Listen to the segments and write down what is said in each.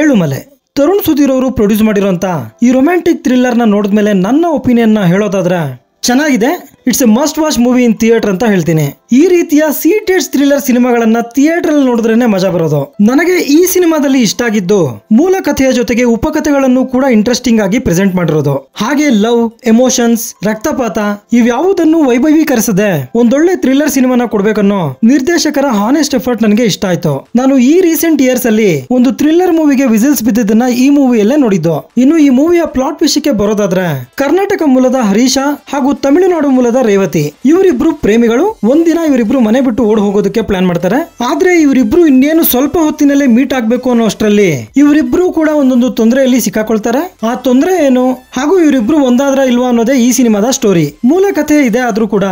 ಏಳುಮಲೆ ತರುಣ್ ಸುಧೀರ್ ಅವರು ಪ್ರೊಡ್ಯೂಸ್ ಮಾಡಿರೋಂತ ಈ romantic thriller ನ ನೋಡಿದ್ಮೇಲೆ ನನ್ನ ಒಪಿನಿಯನ್ ನ ಹೇಳೋದಾದ್ರೆ ಚೆನ್ನಾಗಿದೆ. It's A must watch movie in theatre ಅಂತ ಹೇಳ್ತೀನಿ. ಈ ರೀತಿಯ ಸೀಟೆಡ್ ಥ್ರಿಲ್ಲರ್ ಸಿನಿಮಾಗಳನ್ನ ಥಿಯೇಟರ್ ಅಲ್ಲಿ ನೋಡಿದ್ರೇನೆ ಮಜಾ ಬರೋದು. ನನಗೆ ಈ ಸಿನಿಮಾದಲ್ಲಿ ಇಷ್ಟ ಆಗಿದ್ದು ಮೂಲ ಕಥೆಯ ಜೊತೆಗೆ ಉಪಕಥೆಗಳನ್ನು ಕೂಡ ಇಂಟ್ರೆಸ್ಟಿಂಗ್ ಆಗಿ ಪ್ರೆಸೆಂಟ್ ಮಾಡಿರೋದು. ಹಾಗೆ ಲವ್, ಎಮೋಷನ್ಸ್, ರಕ್ತಪಾತ ಇವ್ಯಾವುದನ್ನು ವೈಭವೀಕರಿಸದೆ ಒಂದೊಳ್ಳೆ ಥ್ರಿಲ್ಲರ್ ಸಿನಿಮಾನ ಕೊಡ್ಬೇಕನ್ನೋ ನಿರ್ದೇಶಕರ ಹಾನೆಸ್ಟ್ ಎಫರ್ಟ್ ನನಗೆ ಇಷ್ಟ ಆಯ್ತು. ನಾನು ಈ ರೀಸೆಂಟ್ ಇಯರ್ಸ್ ಅಲ್ಲಿ ಒಂದು ಥ್ರಿಲ್ಲರ್ ಮೂವಿಗೆ ವಿಸಿಲ್ಸ್ ಬಿದ್ದಿದ್ದನ್ನ ಈ ಮೂವಿಯಲ್ಲೇ ನೋಡಿದ್ದು. ಇನ್ನು ಈ ಮೂವಿಯ ಪ್ಲಾಟ್ ವಿಷಯಕ್ಕೆ ಬರೋದಾದ್ರೆ ಕರ್ನಾಟಕ ಮೂಲದ ಹರೀಶ ಹಾಗೂ ತಮಿಳುನಾಡು ಮೂಲದ ರೇವತಿ ಇವರಿಬ್ರು ಪ್ರೇಮಿಗಳು. ಒಂದಿನ ಇವರಿಬ್ರು ಮನೆ ಬಿಟ್ಟು ಓಡ್ ಹೋಗೋದಕ್ಕೆ ಪ್ಲಾನ್ ಮಾಡ್ತಾರೆ. ಆದ್ರೆ ಇವರಿಬ್ರು ಇನ್ನೇನು ಸ್ವಲ್ಪ ಹೊತ್ತಿನಲ್ಲೇ ಮೀಟ್ ಆಗ್ಬೇಕು ಅನ್ನೋ ಅಷ್ಟರಲ್ಲಿ ಇವರಿಬ್ರು ಕೂಡ ಒಂದೊಂದು ತೊಂದರೆಯಲ್ಲಿ ಸಿಕ್ಕಾಕೊಳ್ತಾರೆ. ಆ ತೊಂದರೆ ಏನು ಹಾಗೂ ಇವರಿಬ್ರು ಒಂದಾದ್ರ ಇಲ್ವಾ ಅನ್ನೋದೇ ಈ ಸಿನಿಮಾದ ಸ್ಟೋರಿ. ಮೂಲ ಕಥೆ ಇದೆ ಆದ್ರೂ ಕೂಡ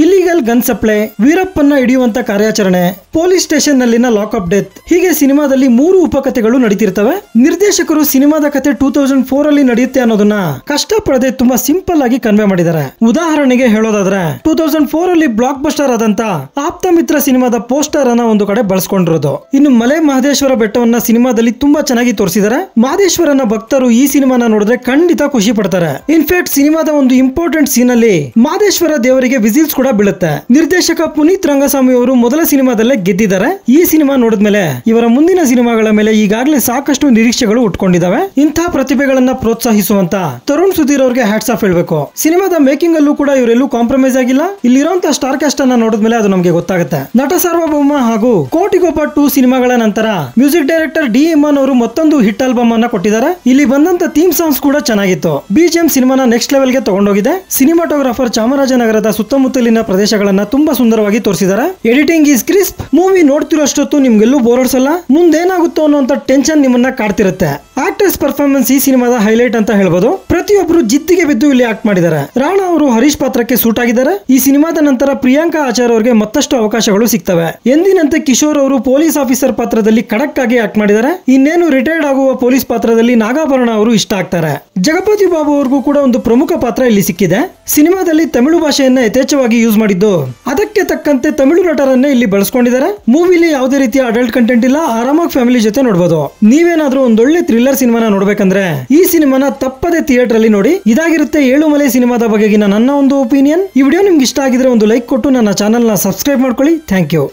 ಇಲ್ಲಿಗಲ್ ಗನ್ ಸಪ್ಲೈ, ವೀರಪ್ಪನ್ನ ಹಿಡಿಯುವಂತ ಕಾರ್ಯಾಚರಣೆ, ಪೊಲೀಸ್ ಸ್ಟೇಷನ್ ನಲ್ಲಿನ ಲಾಕ್ಅಪ್ ಡೆತ್, ಹೀಗೆ ಸಿನಿಮಾದಲ್ಲಿ 3 ಉಪಕಥೆಗಳು ನಡೀತಿರ್ತವೆ. ನಿರ್ದೇಶಕರು ಸಿನಿಮಾದ ಕಥೆ 2004 ಅಲ್ಲಿ ನಡೆಯುತ್ತೆ ಅನ್ನೋದನ್ನ ಕಷ್ಟಪಡದೆ ತುಂಬಾ ಸಿಂಪಲ್ ಆಗಿ ಕನ್ವೆ ಮಾಡಿದ್ದಾರೆ. ಉದಾಹರಣೆಗೆ ಹೇಳೋದಾದ್ರೆ 2004 ಅಲ್ಲಿ ಬ್ಲಾಕ್ ಬಸ್ಟರ್ ಆದಂತ ಆಪ್ತ ಮಿತ್ರ ಸಿನಿಮಾದ ಪೋಸ್ಟರ್ ಅನ್ನ ಒಂದು ಕಡೆ ಬಳಸ್ಕೊಂಡಿರೋದು. ಇನ್ನು ಮಲೆ ಮಹದೇಶ್ವರ ಬೆಟ್ಟವನ್ನ ಸಿನಿಮಾದಲ್ಲಿ ತುಂಬಾ ಚೆನ್ನಾಗಿ ತೋರಿಸಿದ್ದಾರೆ. ಮಹದೇಶ್ವರನ ಭಕ್ತರು ಈ ಸಿನಿಮಾನ ನೋಡಿದ್ರೆ ಖಂಡಿತ ಖುಷಿ ಪಡ್ತಾರೆ. ಇನ್ಫ್ಯಾಕ್ಟ್ ಸಿನಿಮಾದ ಒಂದು ಇಂಪಾರ್ಟೆಂಟ್ ಸೀನ್ ಅಲ್ಲಿ ಮಹದೇಶ್ವರ ದೇವರಿಗೆ ವಿಸಿಲ್ಸ್ ಕೂಡ ಬೀಳುತ್ತೆ. ನಿರ್ದೇಶಕ ಪುನೀತ್ ರಂಗಸ್ವಾಮಿ ಅವರು ಮೊದಲ ಸಿನಿಮಾದಲ್ಲೇ ಗೆದ್ದಿದ್ದಾರೆ. ಈ ಸಿನಿಮಾ ನೋಡಿದ್ಮೇಲೆ ಇವರ ಮುಂದಿನ ಸಿನಿಮಾಗಳ ಮೇಲೆ ಈಗಾಗಲೇ ಸಾಕಷ್ಟು ನಿರೀಕ್ಷೆಗಳು ಉಟ್ಕೊಂಡಿದ್ದಾವೆ. ಇಂತಹ ಪ್ರತಿಭೆಗಳನ್ನ ಪ್ರೋತ್ಸಾಹಿಸುವಂತ ತರುಣ್ ಸುಧೀರ್ ಅವರಿಗೆ ಹ್ಯಾಟ್ಸ್ ಆಫ್ ಹೇಳ್ಬೇಕು. ಸಿನಿಮಾದ ಮೇಕಿಂಗ್ ಅಲ್ಲೂ ಕೂಡ ಇವರೆಲ್ಲೂ ಕಾಂಪ್ರಮೈಸ್ ಆಗಿಲ್ಲ. ಇಲ್ಲಿರುವಂತ ಸ್ಟಾರ್ ಕಾಸ್ಟ್ ಅನ್ನ ನೋಡಿದ್ಮೇಲೆ ಅದು ನಮಗೆ ಗೊತ್ತಾಗುತ್ತೆ. ನಟ ಸಾರ್ವಭೌಮ ಹಾಗೂ ಕೋಟಿಗೊಬ್ಬ 2 ಸಿನಿಮಾಗಳ ನಂತರ ಮ್ಯೂಸಿಕ್ ಡೈರೆಕ್ಟರ್ ಡಿ ಇಮಾನ್ ಅವರು ಮತ್ತೊಂದು ಹಿಟ್ ಆಲ್ಬಮ್ ಅನ್ನ ಕೊಟ್ಟಿದ್ದಾರೆ. ಇಲ್ಲಿ ಬಂದಂತ ಥೀಮ್ ಸಾಂಗ್ಸ್ ಕೂಡ ಚೆನ್ನಾಗಿತ್ತು. ಬಿಜಿಎಂ ಸಿನಿಮಾನ ನೆಕ್ಸ್ಟ್ ಲೆವೆಲ್ ಗೆ ತಗೊಂಡೋಗಿದೆ. ಸಿನಿಮಾಟೋಗ್ರಾಫರ್ ಚಾಮರಾಜನಗರದ ಸುತ್ತಮುತ್ತಲಿನ ಪ್ರದೇಶಗಳನ್ನ ತುಂಬಾ ಸುಂದರವಾಗಿ ತೋರಿಸಿದ್ದಾರೆ. Editing is crisp. ಮೂವಿ ನೋಡ್ತಿರೋಷ್ಟೊತ್ತು ನಿಮ್ಗೆಲ್ಲೂ ಬೋರ್ ಹೊಡ್ಸಲ್ಲ. ಮುಂದೇನಾಗುತ್ತೋ ಅನ್ನೋಂತ ಟೆನ್ಷನ್ ನಿಮ್ಮನ್ನ ಕಾಡ್ತಿರುತ್ತೆ. ಆಕ್ಟರ್ಸ್ ಪರ್ಫಾರ್ಮೆನ್ಸ್ ಈ ಸಿನಿಮಾದ ಹೈಲೈಟ್ ಅಂತ ಹೇಳ್ಬೋದು. ಪ್ರತಿಯೊಬ್ಬರು ಜಿದ್ದಿಗೆ ಬಿದ್ದು ಇಲ್ಲಿ ಆಕ್ಟ್ ಮಾಡಿದ್ದಾರೆ. ರಾಣಾ ಅವರು ಹರೀಶ್ ಪಾತ್ರಕ್ಕೆ ಸೂಟ್ ಆಗಿದ್ದಾರೆ. ಈ ಸಿನಿಮಾದ ನಂತರ ಪ್ರಿಯಾಂಕಾ ಆಚಾರ್ ಅವರಿಗೆ ಮತ್ತಷ್ಟು ಅವಕಾಶಗಳು ಸಿಗ್ತವೆ. ಎಂದಿನಂತೆ ಕಿಶೋರ್ ಅವರು ಪೊಲೀಸ್ ಆಫೀಸರ್ ಪಾತ್ರದಲ್ಲಿ ಖಡಕ್ ಆಗಿ ಆಕ್ಟ್ ಮಾಡಿದ್ದಾರೆ. ಇನ್ನೇನು ರಿಟೈರ್ಡ್ ಆಗುವ ಪೊಲೀಸ್ ಪಾತ್ರದಲ್ಲಿ ನಾಗಾಭರಣ ಅವರು ಇಷ್ಟ ಆಗ್ತಾರೆ. ಜಗಪತಿ ಬಾಬು ಅವ್ರಿಗೂ ಕೂಡ ಒಂದು ಪ್ರಮುಖ ಪಾತ್ರ ಇಲ್ಲಿ ಸಿಕ್ಕಿದೆ. ಸಿನಿಮಾದಲ್ಲಿ ತಮಿಳು ಭಾಷೆಯನ್ನ ಯಥೇಚ್ಛವಾಗಿ ಯೂಸ್ ಮಾಡಿದ್ದು ಅದಕ್ಕೆ ತಕ್ಕಂತೆ ತಮಿಳು ನಟರನ್ನೇ ಇಲ್ಲಿ ಬಳಸ್ಕೊಂಡಿದ್ದಾರೆ. ಮೂವಿಲಿ ಯಾವುದೇ ರೀತಿಯ ಅಡಲ್ಟ್ ಕಂಟೆಂಟ್ ಇಲ್ಲ. ಆರಾಮಾಗಿ ಫ್ಯಾಮಿಲಿ ಜೊತೆ ನೋಡಬಹುದು. ನೀವೇನಾದ್ರೂ ಒಂದೊಳ್ಳೆ ಥ್ರಿಲ್ಲರ್ ಸಿನಿಮಾನ ನೋಡ್ಬೇಕಂದ್ರೆ ಈ ಸಿನಿಮಾನ ತಪ್ಪದೆ ಥಿಯೇಟರ್ ಅಲ್ಲಿ ನೋಡಿ. ಇದಾಗಿರುತ್ತೆ ಏಳುಮಲೆ ಸಿನಿಮಾದ ಬಗೆಗಿನ ನನ್ನ ಒಂದು ಒಪಿನಿಯನ್. ಈ ವಿಡಿಯೋ ನಿಮ್ಗೆ ಇಷ್ಟ ಆಗಿದ್ರೆ ಒಂದು ಲೈಕ್ ಕೊಟ್ಟು ನನ್ನ ಚಾನೆಲ್ ನ ಸಬ್ಸ್ಕ್ರೈಬ್ ಮಾಡ್ಕೊಳ್ಳಿ. Thank you.